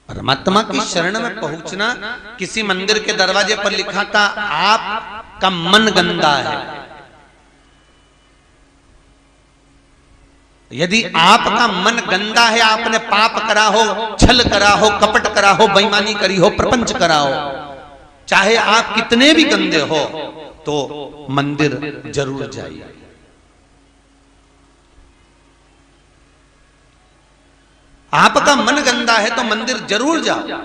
परमात्मा की शरण में पहुंचना। किसी मंदिर के दरवाजे पर लिखा था आपका मन गंदा है। यदि आपका मन गंदा है, आपने पाप करा हो, छल करा हो, कपट करा हो, बेईमानी करी हो, प्रपंच करा हो, चाहे आप कितने भी गंदे हो, तो मंदिर जरूर जाइए। आपका मन गंदा है तो मंदिर जरूर जाओ।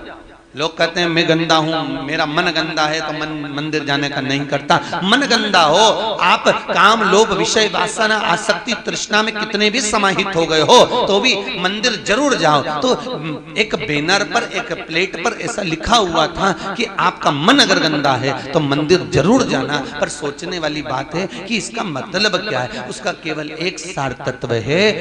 लोग कहते हैं मैं गंदा हूं, मेरा मन गंदा है तो मंदिर जाने का नहीं करता। मन गंदा हो, आप काम लोभ विषय वासना आसक्ति तृष्णा में कितने भी समाहित हो गए हो तो भी मंदिर जरूर जाओ। तो एक बैनर पर, एक प्लेट पर ऐसा लिखा हुआ था कि आपका मन अगर गंदा है तो मंदिर जरूर जाना। पर सोचने वाली बात है कि इसका मतलब क्या है। उसका केवल एक सार तत्व है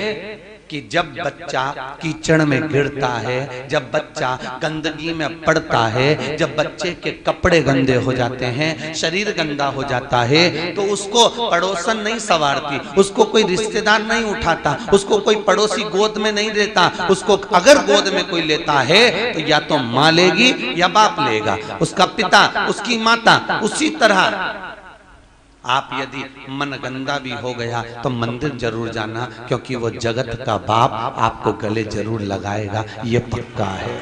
कि जब बच्चा कीचड़ में गिरता है, जब बच्चा गंदगी में पड़ता है, जब बच्चे के कपड़े गंदे हो जाते हैं, शरीर गंदा हो जाता है, तो उसको पड़ोसन नहीं संवारती, उसको कोई रिश्तेदार नहीं उठाता, उसको कोई पड़ोसी गोद में नहीं लेता। उसको अगर गोद में कोई लेता है तो या तो माँ लेगी या बाप लेगा, उसका पिता, उसकी माता। उसी तरह आप यदि मन गंदा भी हो गया तो मंदिर जरूर जाना, क्योंकि वो जगत का बाप आपको गले जरूर लगाएगा, ये पक्का है।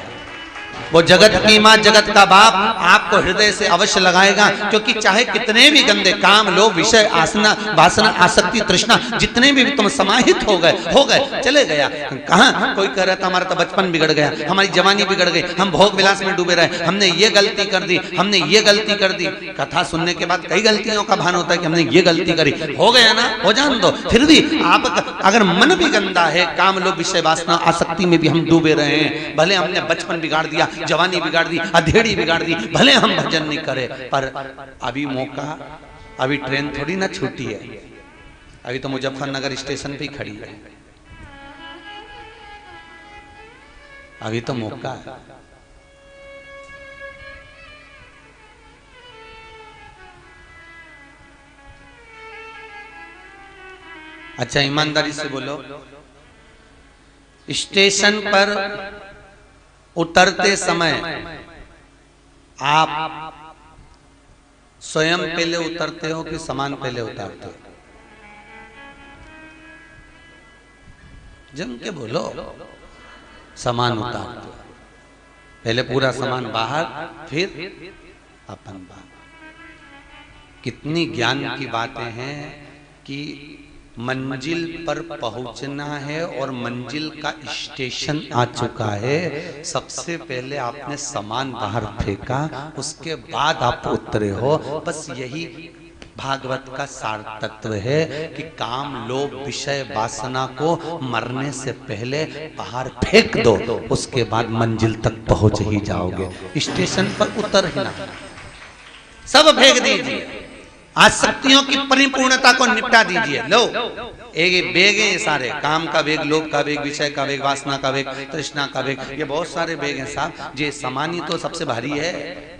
वो जगत की मां, जगत का बाप आपको हृदय से अवश्य लगाएगा। क्योंकि चाहे कितने भी गंदे काम, लोभ विषय आसना वासना आसक्ति तृष्णा जितने भी तुम समाहित हो गए चले गया। कहां कोई कह रहा था हमारा तो बचपन बिगड़ गया, हमारी जवानी बिगड़ गई, हम भोग विलास में डूबे रहे, हमने ये गलती कर दी, हमने ये गलती कर दी। कथा सुनने के बाद कई गलतियों का भान होता है कि हमने ये गलती करी। हो गया ना, हो जान दो। फिर भी आप अगर मन भी गंदा है, काम लोभ विषय वासना आसक्ति में भी हम डूबे रहे हैं, भले हमने बचपन बिगाड़ दिया, जवानी बिगाड़ दी, अधेड़ी बिगाड़ दी, भले हम भजन नहीं करे, पर अभी मौका, अभी ट्रेन थोड़ी ना छूटी है, अभी तो मुजफ्फरनगर स्टेशन पे ही खड़ी है, अभी तो मौका है। अच्छा ईमानदारी से बोलो, स्टेशन पर उतरते समय आप स्वयं पहले उतरते हो कि सामान पहले उतारते हो? जम के बोलो। सामान उतारते हो, पहले पूरा सामान बाहर, फिर अपन बाहर। कितनी ज्ञान की बातें हैं कि मंजिल पर पहुंचना है और मंजिल का स्टेशन आ चुका है, सबसे पहले आपने सामान बाहर फेंका, उसके बाद आप उतरे हो। बस यही भागवत का सार तत्व है कि काम लोभ विषय वासना को मरने से पहले बाहर फेंक दो, उसके बाद मंजिल तक पहुंच ही जाओगे। स्टेशन पर उतर ही ना, सब फेंक दीजिए, आसक्तियों की परिपूर्णता को निपटा दीजिए। लो एक वेग है, सारे काम का वेग, लोभ का वेग, विषय का वेग, वासना का वेग, तृष्णा का वेग, ये बहुत सारे वेग हैं साहब। ये सामान ही तो सबसे भारी है,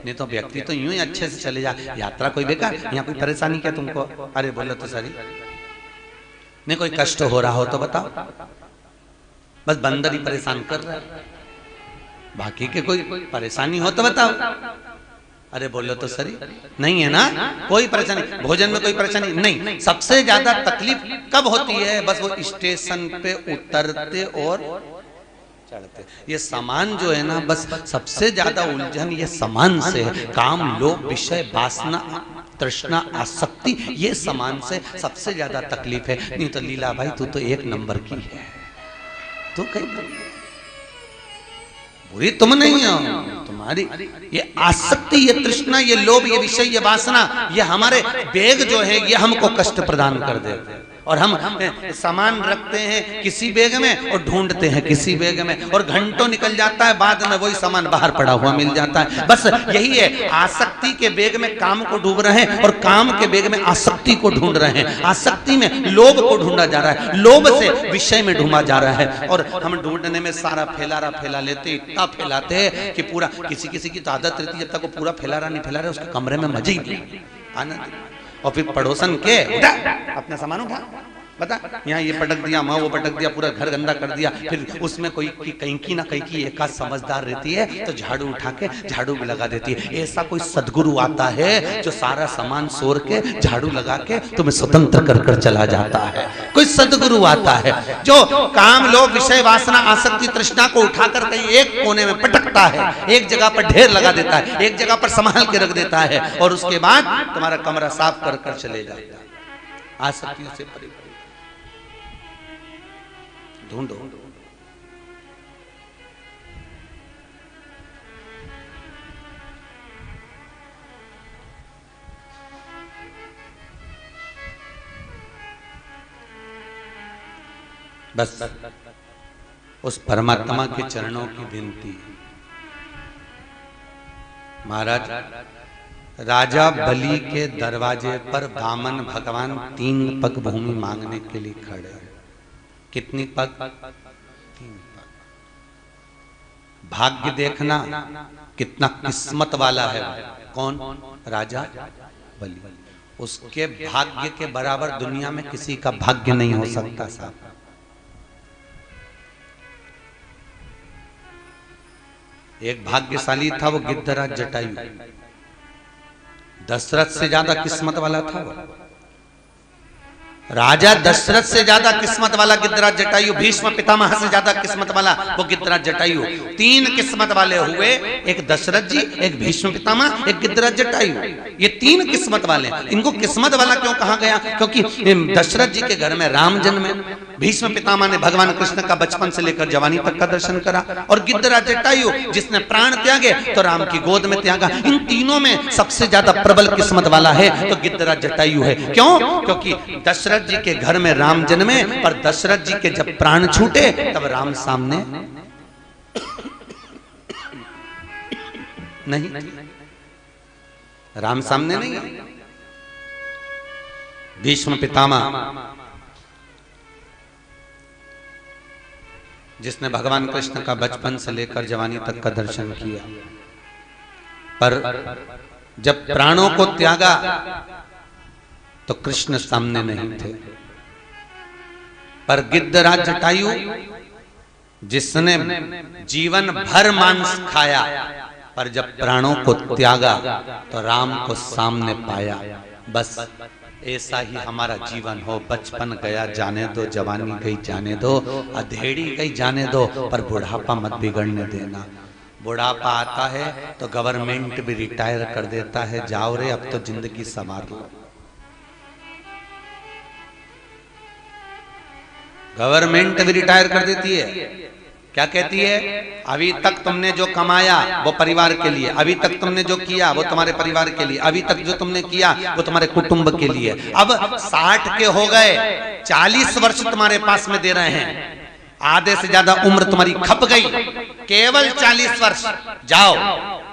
नहीं तो व्यक्ति तो यूं ही अच्छे से चले जा। यात्रा कोई बेकार, यहाँ कोई परेशानी क्या तुमको? अरे बोलो तो सही, नहीं कोई कष्ट हो रहा हो तो बताओ, बस बंदर ही परेशान कर रहा है, बाकी के कोई परेशानी हो तो बताओ। अरे बोलो तो सही, नहीं है ना कोई परेशानी, भोजन में कोई परेशानी नहीं। सबसे ज्यादा तकलीफ कब होती है? बस वो स्टेशन पे उतरते और चढ़ते। ये सामान जो है ना, बस सबसे ज्यादा उलझन ये सामान से है। काम लोभ विषय वासना तृष्णा आसक्ति, ये सामान से सबसे ज्यादा तकलीफ है। नहीं तो लीला भाई तू तो एक नंबर की है, तू कहीं बुरी तुम नहीं हो, तुम्हारी ये आसक्ति, ये तृष्णा, ये लोभ, ये विषय, ये वासना, ये हमारे बेग जो है ये हमको कष्ट प्रदान कर देते हैं। और हम सामान रखते हैं किसी बेग में और ढूंढते हैं किसी बेग में, और घंटों निकल जाता है, बाद में वही सामान बाहर पड़ा हुआ मिल जाता है। बस यही है, आसक्ति के बेग में काम को डूब रहे हैं और काम के बेग में आसक्ति को ढूंढ रहे हैं। आसक्ति में लोभ को ढूंढा जा रहा है, लोभ से विषय में ढूंढा जा रहा है। और हम ढूंढने में सारा फैला लेते, इतना फैलाते हैं कि पूरा, किसी की तो आदत रहती है जब तक वो पूरा फैला नहीं फैला रहा, उसके कमरे में मजे ही नहीं, आनंद। और फिर पड़ोसन के उठा अपना सामान उठा, पता, यहाँ ये पटक दिया, वहाँ वो पटक दिया, पूरा घर गंदा कर दिया। फिर उसमें कोई कहीं की ना कहीं की एक आध समझदार रहती है तो झाड़ू उठा के झाड़ू भी लगा देती है। ऐसा कोई सदगुरु आता है जो सारा सामान सोर के झाड़ू लगा के तुम्हें स्वतंत्र कर कर चला जाता है। कोई सदगुरु आता है जो काम लोभ विषय वासना आसक्ति तृष्णा को उठाकर कहीं एक कोने में पटकता है, एक जगह पर ढेर लगा देता है, एक जगह पर संभाल के रख देता है और उसके बाद तुम्हारा कमरा साफ कर कर चले जाता है। आसक्तियों से परे ढूंढो। बस उस परमात्मा के चरणों की विनती। महाराज, राजा बलि के दरवाजे पर वामन भगवान 3 पग भूमि मांगने के लिए खड़े हैं। कितनी पग? 3 पग। भाग्य देखना कितना किस्मत वाला है। कौन? राजा बलि। उसके भाग्य के बराबर दुनिया में किसी का भाग्य नहीं हो सकता साहब। एक भाग्यशाली था वो गिद्धराज जटायु। दशरथ से ज्यादा किस्मत वाला था वो। राजा दशरथ से ज्यादा किस्मत वाला गिद्धराज जटायु, भीष्म पितामह से ज्यादा किस्मत वाला वो गिद्धराज जटायु। 3 किस्मत वाले हुए, एक दशरथ जी, एक भीष्म पितामह, एक गिद्धराज जटायु। ये 3 किस्मत वाले। इनको किस्मत वाला क्यों कहा गया? क्योंकि दशरथ जी के घर में राम जन्मे, भीष्म पितामह ने भगवान कृष्ण का बचपन से लेकर जवानी तक का दर्शन करा, और गिद्धराज जटायु जिसने प्राण त्यागे तो राम की गोद में त्यागा। इन तीनों में सबसे ज्यादा प्रबल किस्मत वाला है तो गिद्धराज जटायु है। क्यों? क्योंकि दशरथ जी के घर में राम जन्मे, पर दशरथ जी के जब प्राण छूटे तब राम सामने नहीं, राम सामने नहीं। भीष्म पितामह जिसने भगवान कृष्ण का बचपन से लेकर जवानी तक का दर्शन किया, पर जब प्राणों को त्यागा तो कृष्ण सामने नहीं थे। पर गिद्धराज जटायु जिसने जीवन भर मांस खाया, पर जब प्राणों को त्यागा तो राम को सामने पाया। बस ऐसा ही हमारा जीवन हो। बचपन गया जाने दो, जवानी गई जाने दो, अधेड़ी गई जाने दो, पर बुढ़ापा मत बिगड़ने देना। बुढ़ापा आता है तो गवर्नमेंट भी रिटायर कर देता है, जाओ रे अब तो जिंदगी संवार लो। गवर्नमेंट भी रिटायर कर देती है। क्या कहती है? अभी तक तुमने जो कमाया वो परिवार के लिए, अभी तक तुमने जो किया वो तुम्हारे परिवार के लिए, अभी तक जो तुमने किया वो तुम्हारे कुटुंब के लिए। अब 60 के हो गए, 40 वर्ष तुम्हारे पास में दे रहे हैं, आधे से ज्यादा उम्र तुम्हारी खप गई, केवल 40 वर्ष। जाओ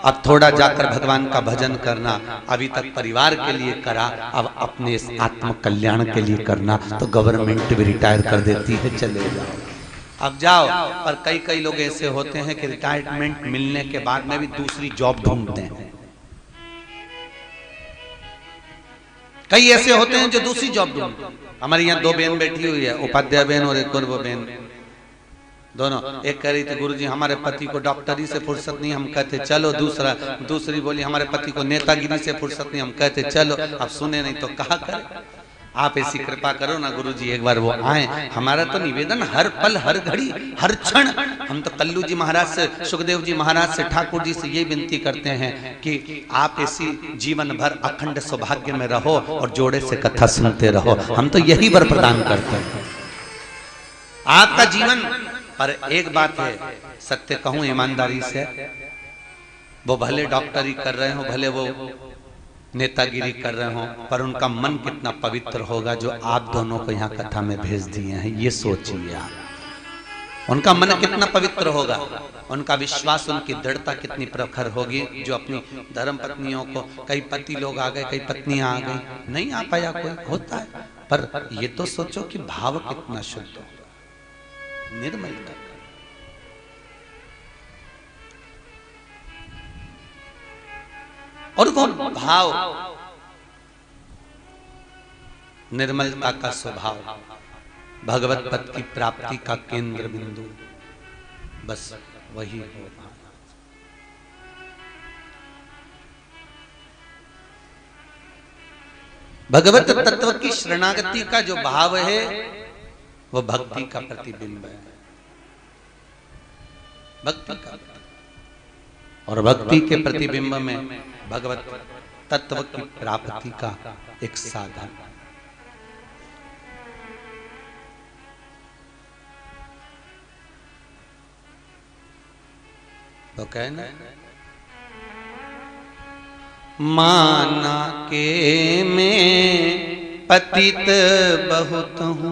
अब थोड़ा जाकर भगवान का भजन करना। अभी तक परिवार के लिए करा, अब अपने इस आत्म कल्याण के लिए करना। तो गवर्नमेंट भी रिटायर कर देती है, चले जाओ अब जाओ। पर कई लोग ऐसे होते हैं कि रिटायरमेंट मिलने के बाद में भी दूसरी जॉब ढूंढते हैं। कई ऐसे होते हैं जो दूसरी जॉब ढूंढते हैं। हमारे यहाँ 2 बहन बैठी हुई है, उपाध्याय बहन और एक और वो बहन, दोनों। एक कह रही थी गुरुजी हमारे पति को डॉक्टरी से फुर्सत नहीं, हम कहते चलो। दूसरी बोली हमारे पति को नेतागिरी से फुर्सत नहीं, हम कहते चलो। अब सुने नहीं तो कहा करे। आप ऐसी कृपा करो ना गुरुजी, एक बार वो आए। हमारा तो निवेदन हर पल हर घड़ी हर क्षण, हम तो कल्लू जी महाराज से, सुखदेव जी महाराज से, ठाकुर जी से ये विनती करते हैं कि आप ऐसी जीवन भर अखंड सौभाग्य में रहो और जोड़े से कथा सुनते रहो। हम तो यही वर प्रदान करते हैं आपका जीवन। पर एक बात है, सत्य कहूं ईमानदारी से, वो भले डॉक्टरी कर रहे हो, भले वो नेतागिरी कर रहे हो, पर उनका मन कितना पवित्र होगा जो आप दोनों को यहाँ कथा में भेज दिए हैं। ये सोचिए आप, उनका मन कितना पवित्र होगा, उनका विश्वास, उनकी दृढ़ता कितनी प्रखर होगी, जो अपनी धर्म पत्नियों को, कई पति लोग आ गए, कई पत्नियां आ गई, नहीं आ पाया कोई, होता है। पर ये तो सोचो कि भाव कितना शुद्ध होगा, निर्मलता। और वो भाव, निर्मलता का स्वभाव, भगवत पद की प्राप्ति का केंद्र बिंदु बस वही होगा। भगवत तत्व की शरणागति का जो भाव है वह भक्ति का प्रतिबिंब है, भक्ति का। और भक्ति के प्रतिबिंब में भगवत तत्व की प्राप्ति का एक साधन। तो कहना माना के मैं पतित बहुत हूँ,